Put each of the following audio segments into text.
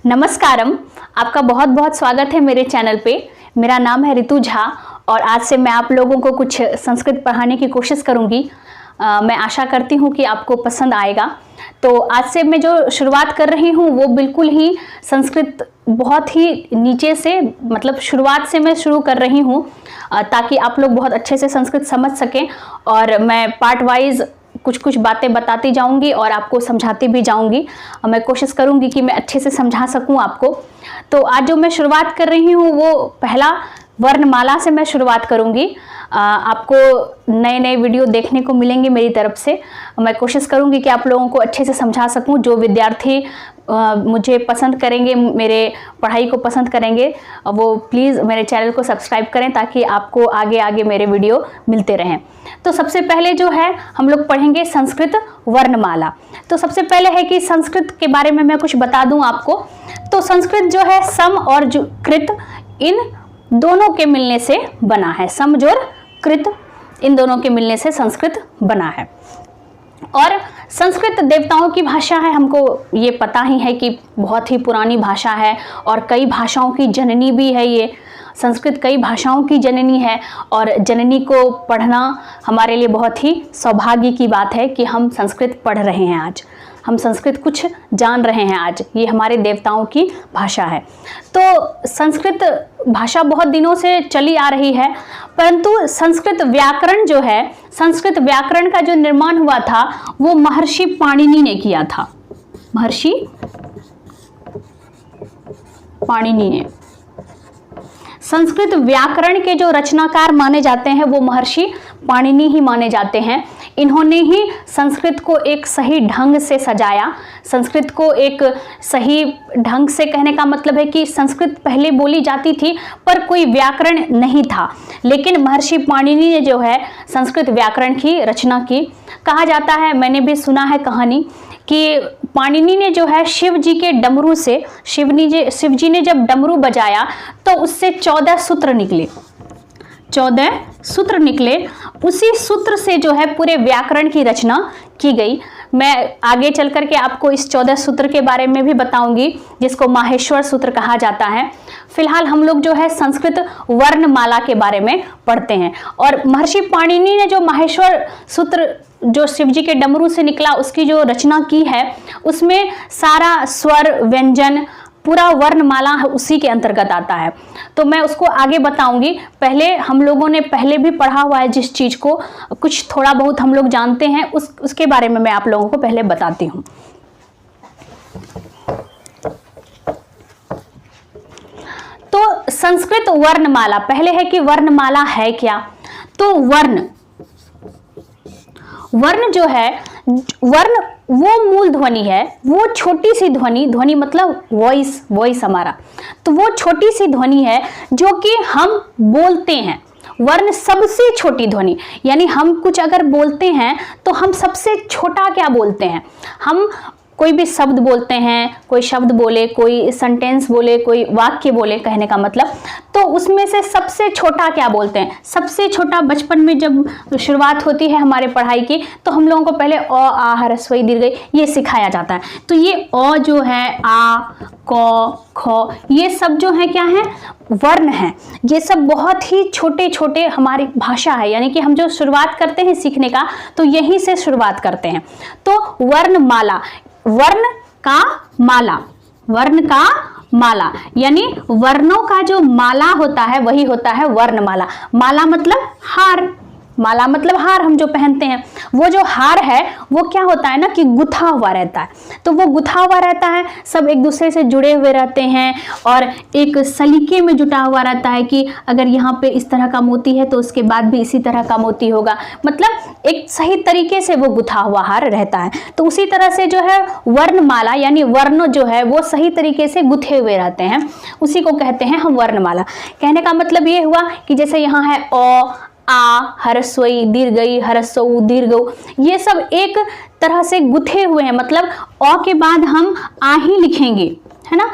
नमस्कारम, आपका बहुत बहुत स्वागत है मेरे चैनल पे। मेरा नाम है ऋतु झा और आज से मैं आप लोगों को कुछ संस्कृत पढ़ाने की कोशिश करूंगी। मैं आशा करती हूँ कि आपको पसंद आएगा। तो आज से मैं जो शुरुआत कर रही हूँ वो बिल्कुल ही संस्कृत बहुत ही नीचे से, मतलब शुरुआत से मैं शुरू कर रही हूँ ताकि आप लोग बहुत अच्छे से संस्कृत समझ सकें। और मैं पार्ट वाइज कुछ कुछ बातें बताती जाऊंगी और आपको समझाती भी जाऊंगी। मैं कोशिश करूंगी कि मैं अच्छे से समझा सकूं आपको। तो आज जो मैं शुरुआत कर रही हूं वो पहला वर्णमाला से मैं शुरुआत करूंगी। आपको नए नए वीडियो देखने को मिलेंगे मेरी तरफ से। मैं कोशिश करूंगी कि आप लोगों को अच्छे से समझा सकूं। जो विद्यार्थी मुझे पसंद करेंगे, मेरे पढ़ाई को पसंद करेंगे, वो प्लीज़ मेरे चैनल को सब्सक्राइब करें ताकि आपको आगे आगे मेरे वीडियो मिलते रहें। तो सबसे पहले जो है हम लोग पढ़ेंगे संस्कृत वर्णमाला। तो सबसे पहले है कि संस्कृत के बारे में मैं कुछ बता दूं आपको। तो संस्कृत जो है सम और कृत इन दोनों के मिलने से बना है। सम और कृत इन दोनों के मिलने से संस्कृत बना है। और संस्कृत देवताओं की भाषा है, हमको ये पता ही है कि बहुत ही पुरानी भाषा है और कई भाषाओं की जननी भी है। ये संस्कृत कई भाषाओं की जननी है और जननी को पढ़ना हमारे लिए बहुत ही सौभाग्य की बात है कि हम संस्कृत पढ़ रहे हैं। आज हम संस्कृत कुछ जान रहे हैं। आज ये हमारे देवताओं की भाषा है। तो संस्कृत भाषा बहुत दिनों से चली आ रही है, परंतु संस्कृत व्याकरण जो है, संस्कृत व्याकरण का जो निर्माण हुआ था वो महर्षि पाणिनि ने किया था। महर्षि पाणिनि ने संस्कृत व्याकरण के जो रचनाकार माने जाते हैं वो महर्षि पाणिनि ही माने जाते हैं। इन्होंने ही संस्कृत को एक सही ढंग से सजाया। संस्कृत को एक सही ढंग से कहने का मतलब है कि संस्कृत पहले बोली जाती थी पर कोई व्याकरण नहीं था, लेकिन महर्षि पाणिनि ने जो है संस्कृत व्याकरण की रचना की। कहा जाता है, मैंने भी सुना है कहानी, कि पाणिनि ने जो है शिव जी के डमरू से, शिव जी ने जब डमरू बजाया तो उससे 14 सूत्र निकले। 14 सूत्र निकले। उसी सूत्र से जो है पूरे व्याकरण की रचना की गई। मैं आगे चल करके आपको इस 14 सूत्र के बारे में भी बताऊंगी, जिसको माहेश्वर सूत्र कहा जाता है। फिलहाल हम लोग जो है संस्कृत वर्णमाला के बारे में पढ़ते हैं। और महर्षि पाणिनि ने जो माहेश्वर सूत्र जो शिव जी के डमरू से निकला उसकी जो रचना की है, उसमें सारा स्वर व्यंजन पूरा वर्णमाला उसी के अंतर्गत आता है। तो मैं उसको आगे बताऊंगी। पहले हम लोगों ने पहले भी पढ़ा हुआ है, जिस चीज को कुछ थोड़ा बहुत हम लोग जानते हैं उसके बारे में मैं आप लोगों को पहले बताती हूँ। तो संस्कृत वर्णमाला, पहले है कि वर्णमाला है क्या। तो वर्ण जो है, वर्ण वो मूल ध्वनि है, वो छोटी सी ध्वनि मतलब वॉइस हमारा। तो वो छोटी सी ध्वनि है जो कि हम बोलते हैं। वर्ण सबसे छोटी ध्वनि, यानी हम कुछ अगर बोलते हैं तो हम सबसे छोटा क्या बोलते हैं। हम कोई भी शब्द बोलते हैं, कोई शब्द बोले, कोई सेंटेंस बोले, कोई वाक्य बोले, कहने का मतलब, तो उसमें से सबसे छोटा क्या बोलते हैं। सबसे छोटा बचपन में जब शुरुआत होती है हमारे पढ़ाई की, तो हम लोगों को पहले अ आ ह्रस्व ई दीर्घ ये सिखाया जाता है। तो ये अ जो है, आ क ख, ये सब जो है क्या है, वर्ण है। ये सब बहुत ही छोटे छोटे हमारी भाषा है, यानी कि हम जो शुरुआत करते हैं सीखने का तो यहीं से शुरुआत करते हैं। तो वर्णमाला, वर्ण का माला, वर्ण का माला, यानी वर्णों का जो माला होता है वही होता है वर्णमाला। माला मतलब हार, माला मतलब हार हम जो पहनते हैं। वो जो हार है वो क्या होता है ना कि गुथा हुआ रहता है। तो वो गुथा हुआ रहता है, सब एक दूसरे से जुड़े हुए रहते हैं और एक सलीके में जुटा हुआ रहता है कि अगर यहाँ पे इस तरह का मोती है तो उसके बाद भी इसी तरह का मोती होगा। मतलब एक सही तरीके से वो गुथा हुआ हार रहता है। तो उसी तरह से जो है वर्णमाला, यानी वर्ण जो है वो सही तरीके से गुथे हुए रहते हैं, उसी को कहते हैं हम वर्णमाला। कहने का मतलब ये हुआ कि जैसे यहाँ है अ, आ, ह्रस्व ई दीर्घ ई, ह्रस्व उ दीर्घ उ, ये सब एक तरह से गुथे हुए हैं। मतलब अ के बाद हम आ ही लिखेंगे, है ना।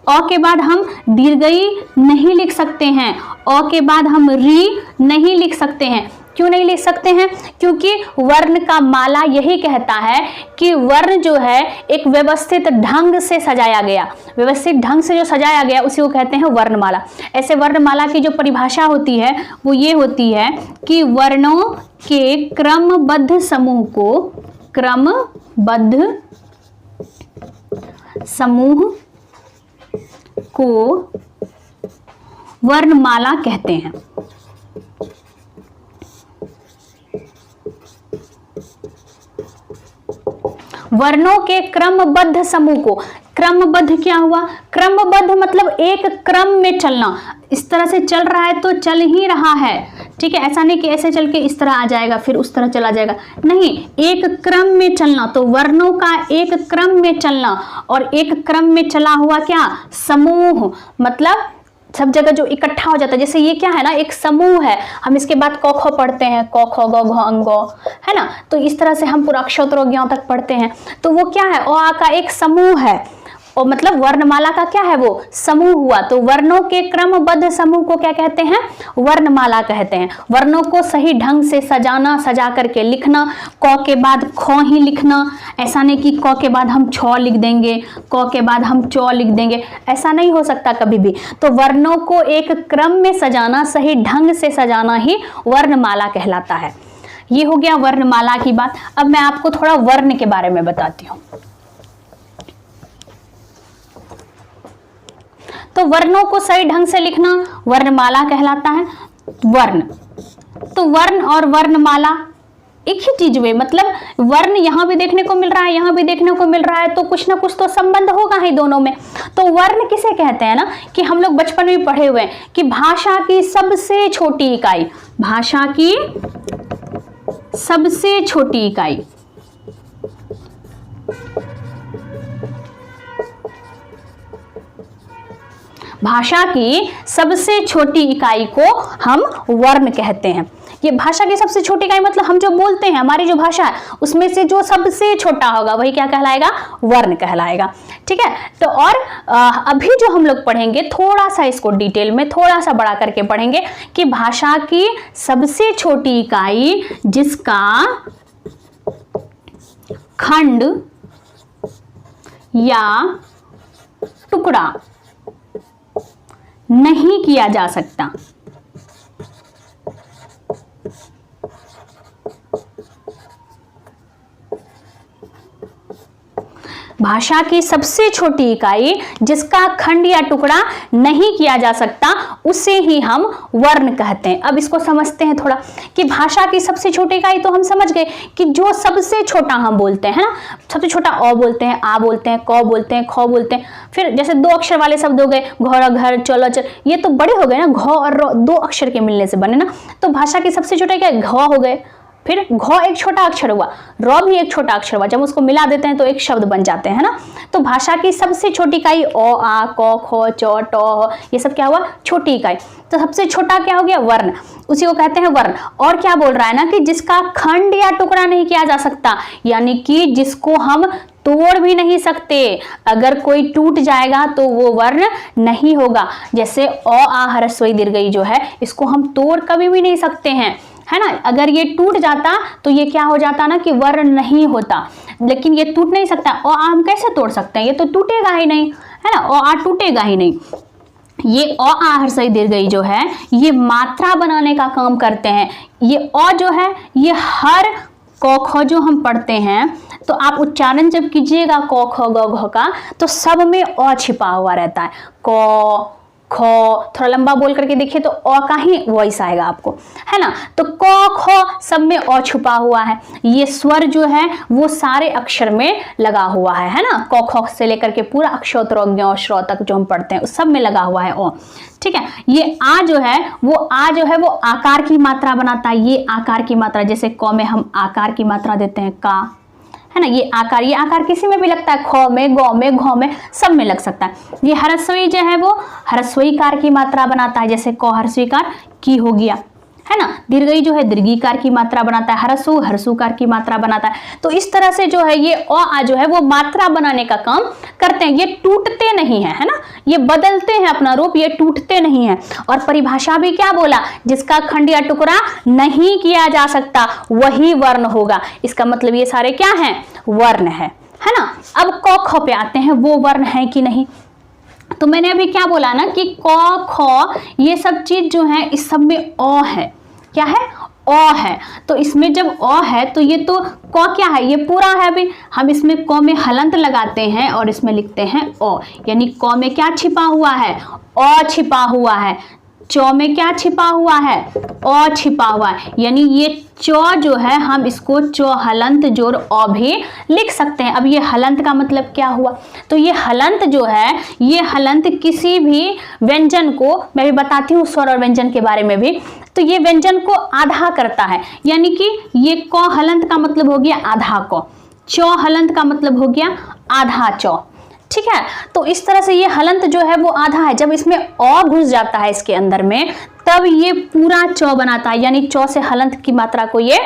अ के बाद हम दीर्घ ई नहीं लिख सकते हैं, अ के बाद हम री नहीं लिख सकते हैं। क्यों नहीं लिख सकते हैं? क्योंकि वर्ण का माला यही कहता है कि वर्ण जो है एक व्यवस्थित ढंग से सजाया गया, व्यवस्थित ढंग से जो सजाया गया उसी को कहते हैं वर्णमाला। ऐसे वर्णमाला की जो परिभाषा होती है वो ये होती है कि वर्णों के क्रमबद्ध समूह को वर्णमाला कहते हैं। वर्णों के क्रमबद्ध समूह को, क्रमबद्ध क्या हुआ? क्रमबद्ध मतलब एक क्रम में चलना, इस तरह से चल रहा है तो चल ही रहा है, ठीक है। ऐसा नहीं कि ऐसे चल के इस तरह आ जाएगा फिर उस तरह चला जाएगा, नहीं, एक क्रम में चलना। तो वर्णों का एक क्रम में चलना, और एक क्रम में चला हुआ क्या? समूह, मतलब सब जगह जो इकट्ठा हो जाता है। जैसे ये क्या है ना, एक समूह है, हम इसके बाद क ख पढ़ते हैं, क ख ग घ अंग, है ना। तो इस तरह से हम पूरा अक्षर ज्ञ तक पढ़ते हैं। तो वो क्या है? अ आ का एक समूह है, और मतलब वर्णमाला का क्या है? वो समूह हुआ। तो वर्णों के क्रमबद्ध समूह को क्या कहते हैं? वर्णमाला कहते हैं। वर्णों को सही ढंग से सजाना, सजा करके लिखना, क के बाद ख ही लिखना, ऐसा नहीं कि क के बाद हम छ लिख देंगे, क के बाद हम च लिख देंगे, ऐसा नहीं हो सकता कभी भी। तो वर्णों को एक क्रम में सजाना, सही ढंग से सजाना ही वर्णमाला कहलाता है। ये हो गया वर्णमाला की बात। अब मैं आपको थोड़ा वर्ण के बारे में बताती हूँ। तो वर्णों को सही ढंग से लिखना वर्णमाला कहलाता है। वर्ण, तो वर्ण और वर्णमाला एक ही चीज हुए, मतलब वर्ण यहां भी देखने को मिल रहा है, यहां भी देखने को मिल रहा है, तो कुछ ना कुछ तो संबंध होगा ही दोनों में। तो वर्ण किसे कहते हैं ना, कि हम लोग बचपन में पढ़े हुए हैं कि भाषा की सबसे छोटी इकाई, भाषा की सबसे छोटी इकाई, भाषा की सबसे छोटी इकाई को हम वर्ण कहते हैं। ये भाषा की सबसे छोटी इकाई मतलब हम जो बोलते हैं, हमारी जो भाषा है उसमें से जो सबसे छोटा होगा वही क्या कहलाएगा? वर्ण कहलाएगा, ठीक है। तो और अभी जो हम लोग पढ़ेंगे थोड़ा सा इसको डिटेल में थोड़ा सा बड़ा करके पढ़ेंगे कि भाषा की सबसे छोटी इकाई जिसका खंड या टुकड़ा नहीं किया जा सकता, भाषा की सबसे छोटी इकाई जिसका खंड या टुकड़ा नहीं किया जा सकता उसे ही हम वर्ण कहते हैं। अब इसको समझते हैं थोड़ा कि भाषा की सबसे छोटी इकाई तो हम समझ गए कि जो सबसे छोटा हम बोलते हैं ना, सबसे छोटा अ बोलते हैं, आ बोलते हैं, क बोलते हैं, ख बोलते हैं। फिर जैसे दो अक्षर वाले शब्द हो गए, घर घर, चलो चल, ये तो बड़े हो गए ना, घ और र दो अक्षर के मिलने से बने ना। तो भाषा की सबसे छोटा क्या? घ हो गए, फिर घ एक छोटा अक्षर हुआ, र भी एक छोटा अक्षर हुआ, जब उसको मिला देते हैं तो एक शब्द बन जाते हैं ना। तो भाषा की सबसे छोटी इकाई अ आ क ख च ट, ये सब क्या हुआ? छोटी इकाई। तो सबसे छोटा क्या हो गया? वर्ण, उसी को कहते हैं वर्ण। और क्या बोल रहा है ना कि जिसका खंड या टुकड़ा नहीं किया जा सकता, यानी कि जिसको हम तोड़ भी नहीं सकते, अगर कोई टूट जाएगा तो वो वर्ण नहीं होगा। जैसे अ आ ह्रस्व ई दीर्घ जो है, इसको हम तोड़ कभी भी नहीं सकते हैं, है ना। अगर ये टूट जाता तो ये क्या हो जाता ना कि वर्ण नहीं होता, लेकिन ये टूट नहीं सकता। अ आ हम कैसे तोड़ सकते हैं? ये तो टूटेगा ही नहीं, है ना, अ आ टूटेगा ही नहीं। ये अ आ ह्रस्व ई दीर्घ जो है ये मात्रा बनाने का काम करते हैं। ये अ जो है ये हर क ख जो हम पढ़ते हैं तो आप उच्चारण जब कीजिएगा क ख ग घ का तो सब में अ छिपा हुआ रहता है। क ख, थोड़ा लंबा बोल करके देखिए तो अ का ही वॉइस आएगा आपको, है ना। तो क ख सब में अ छुपा हुआ है। ये स्वर जो है वो सारे अक्षर में लगा हुआ है ना। क ख से लेकर के पूरा अक्षर ज्ञ श्र तक जो हम पढ़ते हैं उस सब में लगा हुआ है अ, ठीक है। ये आ जो है वो आकार की मात्रा बनाता है। ये आकार की मात्रा, जैसे क में हम आकार की मात्रा देते हैं का, है ना। ये आकार किसी में भी लगता है, ख में, ग में, घ में, सब में लग सकता है। ये ह्रस्वी जो है वो ह्रस्वीकार की मात्रा बनाता है, जैसे क ह्रस्वीकार की हो गया, है ना। दीर्घई जो है दीर्घीकार की मात्रा बनाता है, ह्रस्व ह्रस्वकार की मात्रा बनाता है। तो इस तरह से जो है ये अ आ जो है वो मात्रा बनाने का काम करते हैं, ये टूटते नहीं है ना, ये बदलते हैं अपना रूप, ये टूटते नहीं है। और परिभाषा भी क्या बोला, जिसका खंड या टुकड़ा नहीं किया जा सकता वही वर्ण होगा। इसका मतलब ये सारे क्या हैं, वर्ण है ना। अब क ख पे आते हैं, वो वर्ण है कि नहीं। तो मैंने अभी क्या बोला ना कि क ख ये सब चीज जो है इस सब में अ है, क्या है, अ है। तो इसमें जब अ है तो ये तो क क्या है, ये पूरा है। अभी हम इसमें क में हलंत लगाते हैं और इसमें लिखते हैं अ, यानी क में क्या छिपा हुआ है, अ छिपा हुआ है। चौ में क्या छिपा हुआ है, अ छिपा हुआ है। यानी ये चौ जो है हम इसको चौ हलंत जोड़ अ भी लिख सकते हैं। अब ये हलंत का मतलब क्या हुआ, तो ये हलंत जो है, ये हलंत किसी भी व्यंजन को, मैं भी बताती हूँ स्वर और व्यंजन के बारे में भी, तो ये व्यंजन को आधा करता है। यानी कि ये क हलंत का मतलब हो गया आधा क, चौ हलंत का मतलब हो गया आधा चौ, ठीक है। तो इस तरह से ये हलंत जो है वो आधा है। जब इसमें अ घुस जाता है इसके अंदर में, तब ये पूरा चौ बनाता है, यानी चौ से हलंत की मात्रा को ये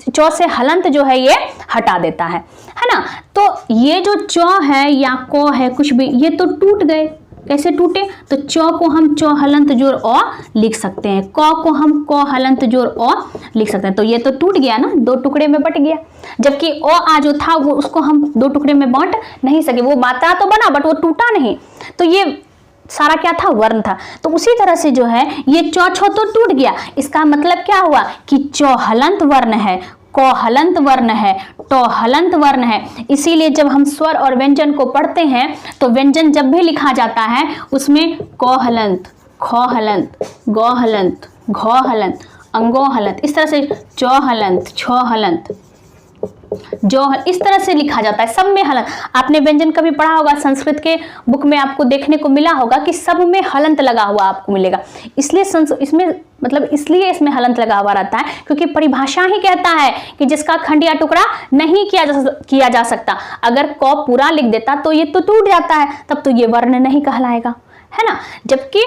चौ से हलंत जो है ये हटा देता है ना। तो ये जो चौ है या क है कुछ भी, ये तो टूट गए। कैसे टूटे, तो चौ को हम चौ हलंत जोड़ अ लिख सकते हैं, क को हम क हलंत जोड़ अ लिख सकते हैं। तो ये तो टूट गया ना, दो टुकड़े में बट गया। जबकि अ आ जो था वो उसको हम दो टुकड़े में बांट नहीं सके, वो मात्रा तो बना बट वो टूटा नहीं। तो ये सारा क्या था, वर्ण था। तो उसी तरह से जो है ये चौ छो तो टूट गया। इसका मतलब क्या हुआ कि चौ हलंत वर्ण है, क हलंत वर्ण है, ट हलंत वर्ण है। इसीलिए जब हम स्वर और व्यंजन को पढ़ते हैं तो व्यंजन जब भी लिखा जाता है उसमें क हलंत, ख हलंत, ग हलंत, घ हलंत, अंगो हलंत, इस तरह से चौ हलंत, छ हलंत, जो इस तरह से लिखा जाता है। सब में हलंत, आपने व्यंजन कभी पढ़ा होगा, संस्कृत के बुक में आपको देखने को मिला होगा कि सब में हलंत लगा हुआ आपको मिलेगा। इसलिए इसलिए इसमें हलंत लगा हुआ रहता है, क्योंकि परिभाषा ही कहता है कि जिसका खंड या टुकड़ा नहीं किया जा सकता। अगर क पूरा लिख देता तो ये तो टूट जाता है, तब तो ये वर्ण नहीं कहलाएगा, है ना। जबकि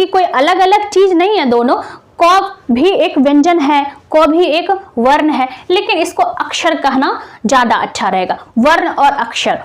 कोई अलग अलग चीज नहीं है, दोनों क भी एक व्यंजन है, क भी एक वर्ण है, लेकिन इसको अक्षर कहना ज्यादा अच्छा रहेगा। वर्ण और अक्षर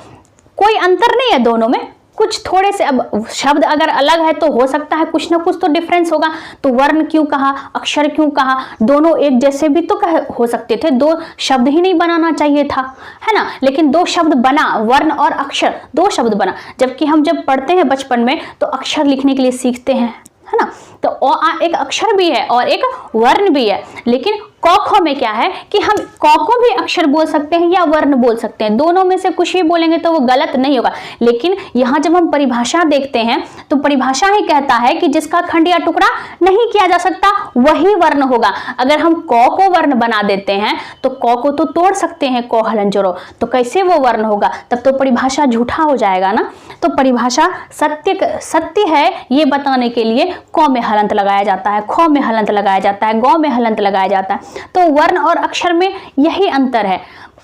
कोई अंतर नहीं है दोनों में, कुछ थोड़े से, अब शब्द अगर अलग है तो हो सकता है कुछ ना कुछ तो डिफरेंस होगा। तो वर्ण क्यों कहा, अक्षर क्यों कहा, दोनों एक जैसे भी तो हो सकते थे, दो शब्द ही नहीं बनाना चाहिए था, है ना। लेकिन दो शब्द बना, वर्ण और अक्षर दो शब्द बना। जबकि हम जब पढ़ते हैं बचपन में तो अक्षर लिखने के लिए सीखते हैं, है ना। तो अ आ एक अक्षर भी है और एक वर्ण भी है। लेकिन क ख में क्या है कि हम क को भी अक्षर बोल सकते हैं या वर्ण बोल सकते हैं, दोनों में से कुछ भी बोलेंगे तो वो गलत नहीं होगा। लेकिन यहाँ जब हम परिभाषा देखते हैं तो परिभाषा ही कहता है कि जिसका खंड या टुकड़ा नहीं किया जा सकता वही वर्ण होगा। अगर हम क को वर्ण बना देते हैं तो क को तो तोड़ सकते हैं, क हलन जोड़ो, तो कैसे वो वर्ण होगा, तब तो परिभाषा झूठा हो जाएगा ना। तो परिभाषा सत्य है ये बताने के लिए क में हलंत लगाया जाता है, ख में हलंत लगाया जाता है, ग में हलंत लगाया जाता है। तो वर्ण और अक्षर में यही अंतर है।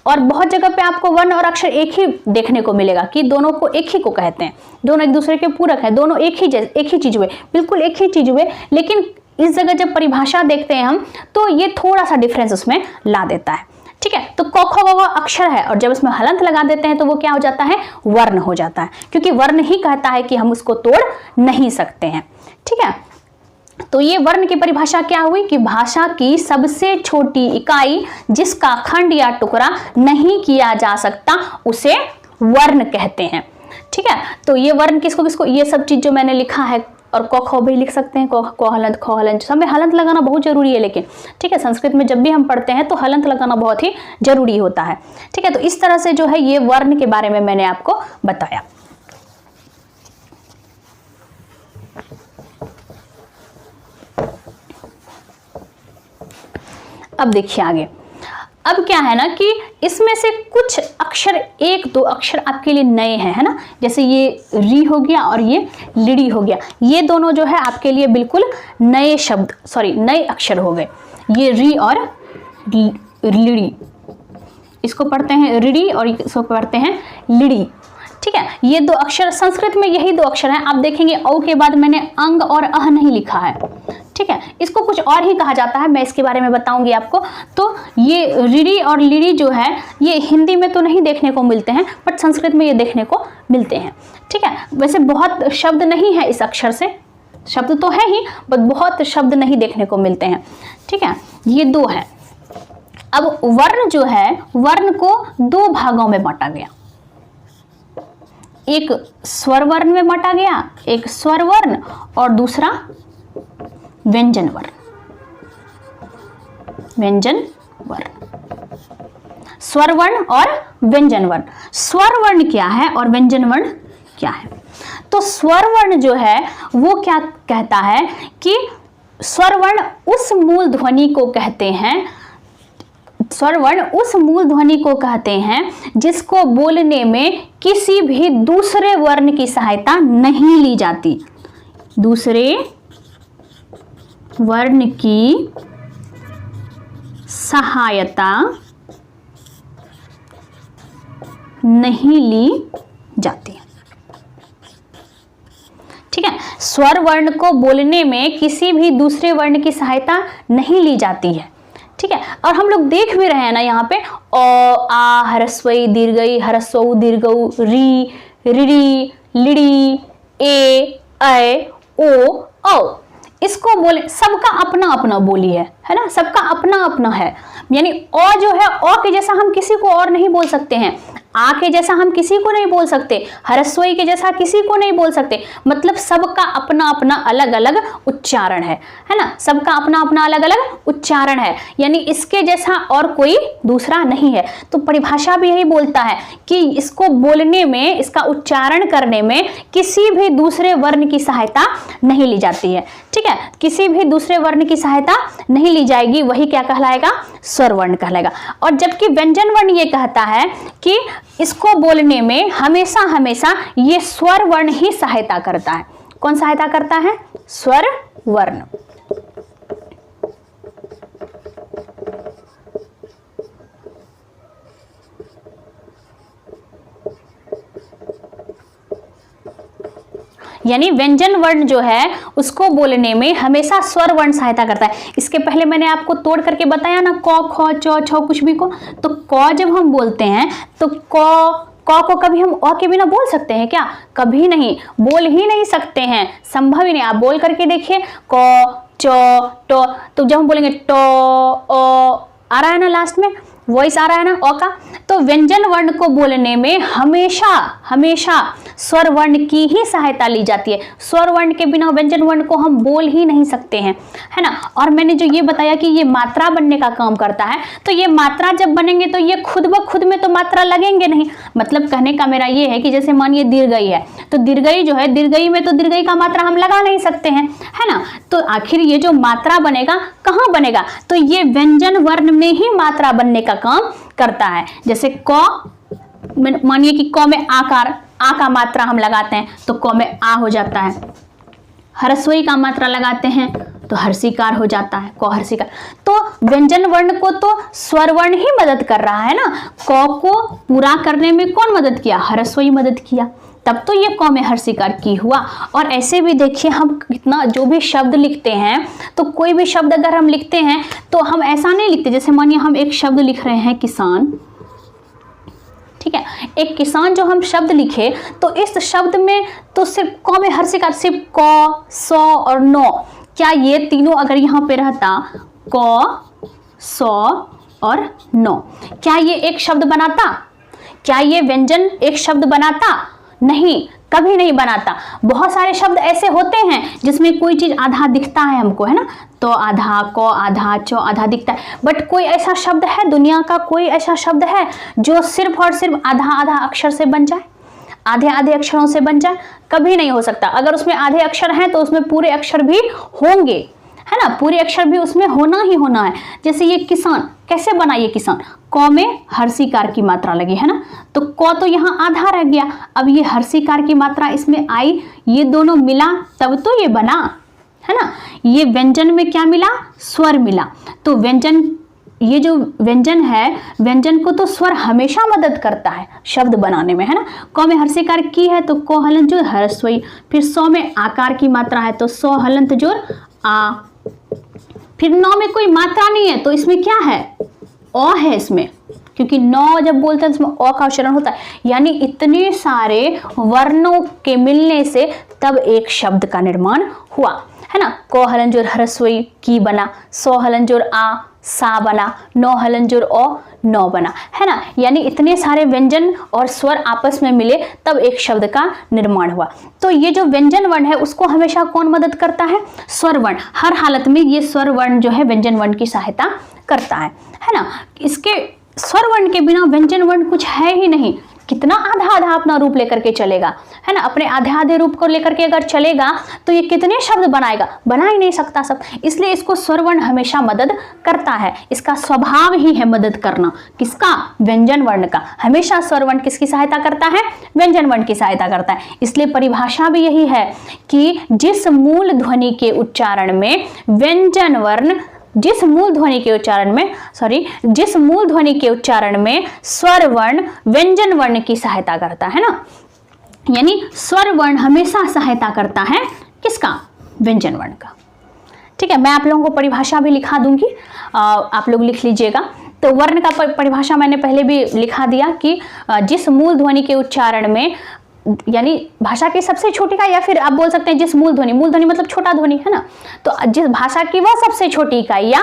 और बहुत जगह पे आपको वर्ण और अक्षर एक ही देखने को मिलेगा कि दोनों को एक ही को कहते हैं, दोनों एक दूसरे के पूरक है, दोनों एक ही चीज हुए, बिल्कुल एक ही चीज हुए। लेकिन इस जगह जब परिभाषा देखते हैं हम तो ये थोड़ा सा डिफरेंस उसमें ला देता है, ठीक है। तो क ख ग अक्षर है और जब इसमें हलंत लगा देते हैं तो वो क्या हो जाता है, वर्ण हो जाता है, क्योंकि वर्ण ही कहता है कि हम उसको तोड़ नहीं सकते हैं, ठीक है। तो ये वर्ण की परिभाषा क्या हुई कि भाषा की सबसे छोटी इकाई जिसका खंड या टुकड़ा नहीं किया जा सकता उसे वर्ण कहते हैं, ठीक है। तो ये वर्ण किसको ये सब चीज जो मैंने लिखा है, और क ख भी लिख सकते हैं, क हलंत, ख हलंत, सब में हलंत लगाना बहुत जरूरी है। लेकिन ठीक है, संस्कृत में जब भी हम पढ़ते हैं तो हलंत लगाना बहुत ही जरूरी होता है, ठीक है। तो इस तरह से जो है ये वर्ण के बारे में मैंने आपको बताया। अब देखिए आगे, अब क्या है ना कि इसमें से कुछ अक्षर, एक दो अक्षर आपके लिए नए हैं, है ना। जैसे ये री हो गया और ये लिड़ी हो गया, ये दोनों जो है आपके लिए बिल्कुल नए शब्द, नए अक्षर हो गए। ये री और लिड़ी, इसको पढ़ते हैं रिड़ी और इसको पढ़ते हैं लिड़ी, ठीक है। ये दो अक्षर संस्कृत में यही दो अक्षर हैं। आप देखेंगे औ के बाद मैंने अंग और अह नहीं लिखा है, ठीक है, इसको कुछ और ही कहा जाता है, मैं इसके बारे में बताऊंगी आपको। तो ये रीरी और लिरी जो है ये हिंदी में तो नहीं देखने को मिलते हैं, बट संस्कृत में ये देखने को मिलते हैं। ठीक है, वैसे बहुत शब्द नहीं है इस अक्षर से, शब्द तो है ही बट बहुत शब्द नहीं देखने को मिलते हैं। ठीक है, ये दो है। अब वर्ण जो है, वर्ण को दो भागों में बांटा गया, एक स्वर वर्ण में बांटा गया, एक स्वर वर्ण और दूसरा व्यंजन वर्ण। व्यंजन वर्ण, स्वर वर्ण और व्यंजन वर्ण। स्वर वर्ण क्या है और व्यंजन वर्ण क्या है? तो स्वर वर्ण जो है वो क्या कहता है कि स्वर वर्ण उस मूल ध्वनि को कहते हैं, स्वर वर्ण उस मूल ध्वनि को कहते हैं जिसको बोलने में किसी भी दूसरे वर्ण की सहायता नहीं ली जाती। दूसरे वर्ण की सहायता नहीं ली जाती। ठीक है, स्वर वर्ण को बोलने में किसी भी दूसरे वर्ण की सहायता नहीं ली जाती है। ठीक है, और हम लोग देख भी रहे हैं ना यहाँ पे ओ आ ह्रस्वई दीर्घई ह्रस्व दीर्घऊ री ऋरी लिड़ी ए ओ औ। इसको बोले, सबका अपना अपना बोली है ना, सबका अपना अपना है। यानी ओ जो है, ओ के जैसा हम किसी को और नहीं बोल सकते हैं, आ के जैसा हम किसी को नहीं बोल सकते, ह्रस्वई के जैसा किसी को नहीं बोल सकते। मतलब सबका अपना अपना अलग अलग उच्चारण है ना, सबका अपना अपना अलग अलग उच्चारण है, यानी इसके जैसा और कोई दूसरा नहीं है। तो परिभाषा भी यही बोलता है कि इसको बोलने में, इसका उच्चारण करने में किसी भी दूसरे वर्ण की सहायता नहीं ली जाती है। ठीक है, किसी भी दूसरे वर्ण की सहायता नहीं ली जाएगी, वही क्या कहलाएगा? स्वर वर्ण कहलाएगा। और जबकि व्यंजन वर्ण ये कहता है कि इसको बोलने में हमेशा हमेशा ये स्वर वर्ण ही सहायता करता है। कौन सहायता करता है? स्वर वर्ण। यानी व्यंजन वर्ण जो है उसको बोलने में हमेशा स्वर वर्ण सहायता करता है। इसके पहले मैंने आपको तोड़ करके बताया ना, क ख च छ कुछ भी को, तो क जब हम बोलते हैं तो क को कभी हम अ के बिना बोल सकते हैं क्या? कभी नहीं, बोल ही नहीं सकते हैं, संभव ही नहीं। आप बोल करके देखिए, क च ट, तो जब हम बोलेंगे ट आ रहा है ना, लास्ट में वॉइस आ रहा है ना अ का, तो व्यंजन वर्ण को बोलने में हमेशा हमेशा स्वर वर्ण की ही सहायता ली जाती है। स्वर वर्ण के बिना व्यंजन वर्ण को हम बोल ही नहीं सकते हैं, है ना। और मैंने जो ये बताया कि ये मात्रा बनने का काम करता है, तो ये मात्रा जब बनेंगे तो ये खुद ब खुद में तो मात्रा लगेंगे नहीं। मतलब कहने का मेरा ये है कि जैसे मानिए दीर्घई है, तो दीर्घई जो है, दीर्घई में तो दीर्घई का मात्रा हम लगा नहीं सकते हैं, है ना। तो आखिर ये जो मात्रा बनेगा कहाँ बनेगा? तो ये व्यंजन वर्ण में ही मात्रा बनने का काम करता है। जैसे क, मानिए कि क में आकार, आ का मात्रा हम लगाते हैं तो क में आ हो जाता है। ह्रस्वई का मात्रा लगाते हैं तो हर्षिकार हो जाता है, क हर्षिकार। तो व्यंजन वर्ण को तो स्वर वर्ण ही मदद कर रहा है ना। क को पूरा करने में कौन मदद किया? ह्रस्वई मदद किया, तब तो ये क में हर्षिकार की हुआ। और ऐसे भी देखिए, हम कितना जो भी शब्द लिखते हैं, तो कोई भी शब्द अगर हम लिखते हैं तो हम ऐसा नहीं लिखते, जैसे मानिए हम एक शब्द लिख रहे हैं किसान, ठीक है, एक किसान जो हम शब्द लिखे तो इस शब्द में तो सिर्फ क में हर्षिकार, सिर्फ क, स और न, क्या ये तीनों अगर यहाँ पे रहता क, स और न, क्या ये एक शब्द बनाता? क्या ये व्यंजन एक शब्द बनाता? नहीं, कभी नहीं बनाता। बहुत सारे शब्द ऐसे होते हैं जिसमें कोई चीज आधा दिखता है हमको, है ना, तो आधा, क आधा, च आधा दिखता है, बट कोई ऐसा शब्द है, दुनिया का कोई ऐसा शब्द है जो सिर्फ और सिर्फ आधा आधा अक्षर से बन जाए, आधे आधे अक्षरों से बन जाए? कभी नहीं हो सकता। अगर उसमें आधे अक्षर हैं तो उसमें पूरे अक्षर भी होंगे, है ना, पूरे अक्षर भी उसमें होना ही होना है। जैसे ये किसान कैसे बना? ये किसान, क में हर्षिकार की मात्रा लगी, है ना, तो क तो यहाँ आधा रह गया, अब ये हर्षिकार की मात्रा इसमें आई, ये दोनों मिला तब तो ये बना, है ना। ये व्यंजन में क्या मिला? स्वर मिला। तो व्यंजन, ये जो व्यंजन है, व्यंजन को तो स्वर हमेशा मदद करता है शब्द बनाने में, है ना। क में हर्षिकार की है तो क हलंत जोर ह्रस्वई, फिर स में आकार की मात्रा है तो स हलंत जोर आ, फिर 9 में कोई मात्रा नहीं है तो इसमें क्या है, अ है इसमें, क्योंकि 9 जब बोलते हैं तो इसमें अ का उच्चारण होता है। यानी इतने सारे वर्णों के मिलने से तब एक शब्द का निर्माण हुआ, है ना। क हलन जोर ह्रस्वई की बना, सौ हलन जोर आ सा बना, 9 हलन जोर अ 9 बना, है ना। यानी इतने सारे व्यंजन और स्वर आपस में मिले तब एक शब्द का निर्माण हुआ। तो ये जो व्यंजन वर्ण है उसको हमेशा कौन मदद करता है, स्वर वर्ण। हर हालत में ये स्वर वर्ण जो है व्यंजन वर्ण की सहायता करता है ना। इसके स्वर वर्ण के बिना व्यंजन वर्ण कुछ है ही नहीं। कितना आधा आधा अपना रूप लेकर के चलेगा, है ना। अपने आधे आधे रूप को लेकर के अगर चलेगा तो ये कितने शब्द बनाएगा, बना ही नहीं सकता सब। इसलिए इसको स्वर वर्ण हमेशा मदद करता है, इसका स्वभाव ही है मदद करना। किसका, व्यंजन वर्ण का। हमेशा स्वर वर्ण किसकी सहायता करता है, व्यंजन वर्ण की सहायता करता है। इसलिए परिभाषा भी यही है कि जिस मूल ध्वनि के उच्चारण में व्यंजन वर्ण, जिस मूल ध्वनि के उच्चारण में स्वर वर्ण व्यंजन वर्ण की सहायता करता है ना। यानी स्वर वर्ण हमेशा सहायता करता है किसका, व्यंजन वर्ण का। ठीक है, मैं आप लोगों को परिभाषा भी लिखा दूंगी, आप लोग लिख लीजिएगा। तो वर्ण का परिभाषा मैंने पहले भी लिखा दिया कि जिस मूल ध्वनि के उच्चारण में, यानी भाषा की सबसे छोटी इकाई, या फिर आप बोल सकते हैं जिस मूल ध्वनि मतलब छोटा ध्वनि, है ना। तो जिस भाषा की वह सबसे छोटी इकाई या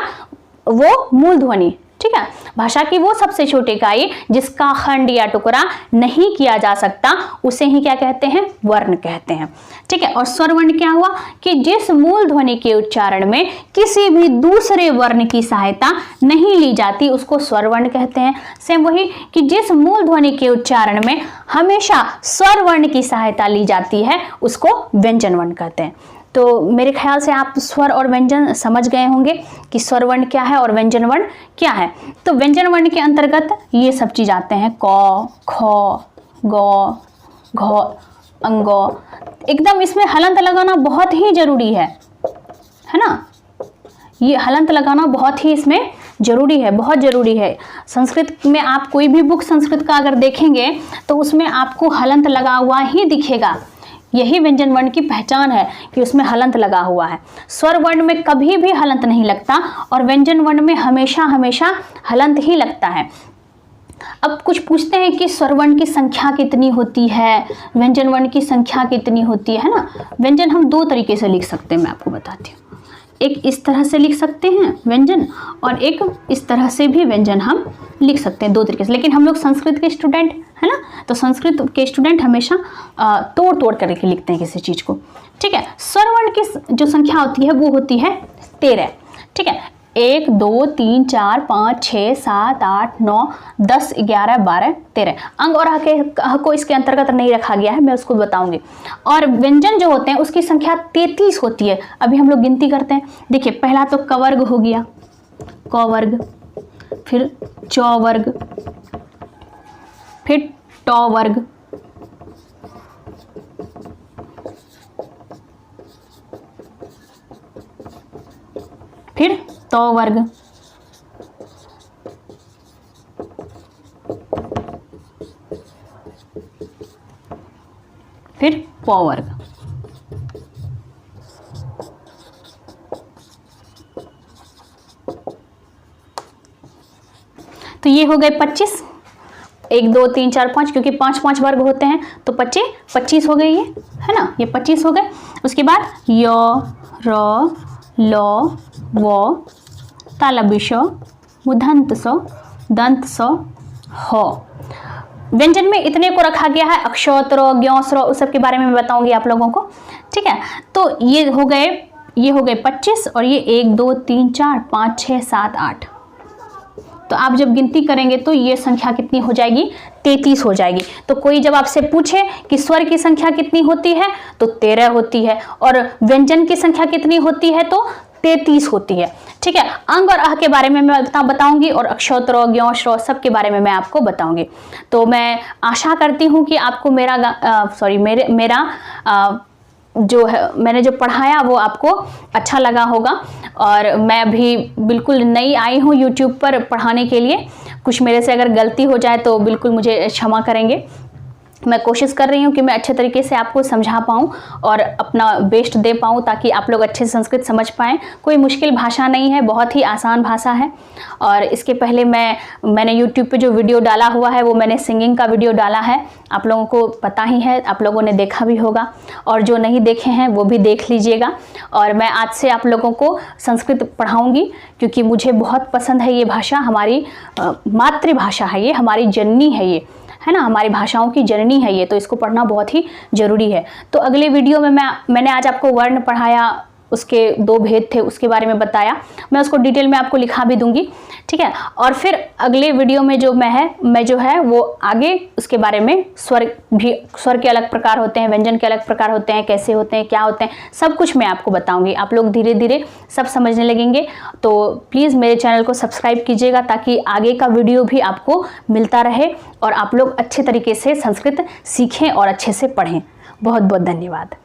वो मूल ध्वनि, ठीक है, भाषा की वो सबसे छोटी इकाई जिसका खंड या टुकड़ा नहीं किया जा सकता, उसे ही क्या कहते हैं, वर्ण कहते हैं। ठीक है, और स्वर वर्ण क्या हुआ कि जिस मूल ध्वनि के उच्चारण में किसी भी दूसरे वर्ण की सहायता नहीं ली जाती उसको स्वर वर्ण कहते हैं। सेम वही कि जिस मूल ध्वनि के उच्चारण में हमेशा स्वर वर्ण की सहायता ली जाती है उसको व्यंजन वर्ण कहते हैं। तो मेरे ख्याल से आप स्वर और व्यंजन समझ गए होंगे कि स्वर वर्ण क्या है और व्यंजन वर्ण क्या है। तो व्यंजन वर्ण के अंतर्गत ये सब चीज आते हैं, क, ख, ग, घ, अंग। एकदम इसमें हलंत लगाना बहुत ही जरूरी है ना। ये हलंत लगाना बहुत ही इसमें जरूरी है, बहुत जरूरी है। संस्कृत में आप कोई भी बुक संस्कृत का अगर देखेंगे तो उसमें आपको हलंत लगा हुआ ही दिखेगा। यही व्यंजन वर्ण की पहचान है कि उसमें हलंत लगा हुआ है। स्वर वर्ण में कभी भी हलंत नहीं लगता और व्यंजन वर्ण में हमेशा हमेशा हलंत ही लगता है। अब कुछ पूछते हैं कि स्वर वर्ण की संख्या कितनी होती है, व्यंजन वर्ण की संख्या कितनी होती है ना। व्यंजन हम दो तरीके से लिख सकते हैं, मैं आपको बताती हूँ। एक इस तरह से लिख सकते हैं व्यंजन, और एक इस तरह से भी व्यंजन हम लिख सकते हैं, दो तरीके से। लेकिन हम लोग संस्कृत के स्टूडेंट है ना, तो संस्कृत के स्टूडेंट हमेशा तोड़ तोड़ करके लिखते हैं किसी चीज़ को। ठीक है, स्वर वर्ण की जो संख्या होती है वो होती है 13। ठीक है, 1 2 3 4 5 6 7 8 9 10 11 12 13 अंग और ह को इसके अंतर्गत नहीं रखा गया है, मैं उसको बताऊंगी। और व्यंजन जो होते हैं उसकी संख्या 33 होती है। अभी हम लोग गिनती करते हैं। देखिए, पहला तो क वर्ग हो गया, क वर्ग, फिर च वर्ग, फिर ट वर्ग, फिर त वर्ग, फिर प वर्ग। तो ये हो गए 25, 1 2 3 4 5, क्योंकि 5 5 वर्ग होते हैं तो 25 हो गए ये, है ना। ये 25 हो गए। उसके बाद य, र, ल, व, तालव्य श, मूर्धन्य स, दंत स, ह। व्यंजन में इतने को रखा गया है। अक्षोत्र, ज्ञोस्र, उस सब के बारे में मैं बताऊंगी आप लोगों को। ठीक है, तो ये हो गए 25, और ये 1 2 3 4 5 6 7 8। तो आप जब गिनती करेंगे तो ये संख्या कितनी हो जाएगी, 33 हो जाएगी। तो कोई जब आपसे पूछे कि स्वर की संख्या कितनी होती है तो 13 होती है, और व्यंजन की संख्या कितनी होती है तो 33 होती है। ठीक है, अंग और अह के बारे में मैं बताऊंगी, और अक्षोत्र, ज्ञोश्र सब के बारे में मैं आपको बताऊंगी। तो मैं आशा करती हूँ कि आपको मेरा जो है मैंने जो पढ़ाया वो आपको अच्छा लगा होगा। और मैं अभी बिल्कुल नई आई हूँ यूट्यूब पर पढ़ाने के लिए। कुछ मेरे से अगर गलती हो जाए तो बिल्कुल मुझे क्षमा करेंगे। मैं कोशिश कर रही हूँ कि मैं अच्छे तरीके से आपको समझा पाऊँ और अपना बेस्ट दे पाऊँ ताकि आप लोग अच्छे से संस्कृत समझ पाएँ। कोई मुश्किल भाषा नहीं है, बहुत ही आसान भाषा है। और इसके पहले मैंने YouTube पे जो वीडियो डाला हुआ है वो मैंने सिंगिंग का वीडियो डाला है, आप लोगों को पता ही है, आप लोगों ने देखा भी होगा, और जो नहीं देखे हैं वो भी देख लीजिएगा। और मैं आज से आप लोगों को संस्कृत पढ़ाऊँगी क्योंकि मुझे बहुत पसंद है ये भाषा। हमारी मातृभाषा है ये, हमारी जननी है ये, है ना, हमारी भाषाओं की जननी है ये, तो इसको पढ़ना बहुत ही ज़रूरी है। तो अगले वीडियो में मैंने आज आपको वर्ण पढ़ाया, उसके 2 भेद थे, उसके बारे में बताया, मैं उसको डिटेल में आपको लिखा भी दूंगी, ठीक है। और फिर अगले वीडियो में मैं जो है वो आगे उसके बारे में स्वर के अलग प्रकार होते हैं, व्यंजन के अलग प्रकार होते हैं, कैसे होते हैं, क्या होते हैं, सब कुछ मैं आपको बताऊंगी। आप लोग धीरे धीरे सब समझने लगेंगे। तो प्लीज़ मेरे चैनल को सब्सक्राइब कीजिएगा ताकि आगे का वीडियो भी आपको मिलता रहे और आप लोग अच्छे तरीके से संस्कृत सीखें और अच्छे से पढ़ें। बहुत बहुत धन्यवाद।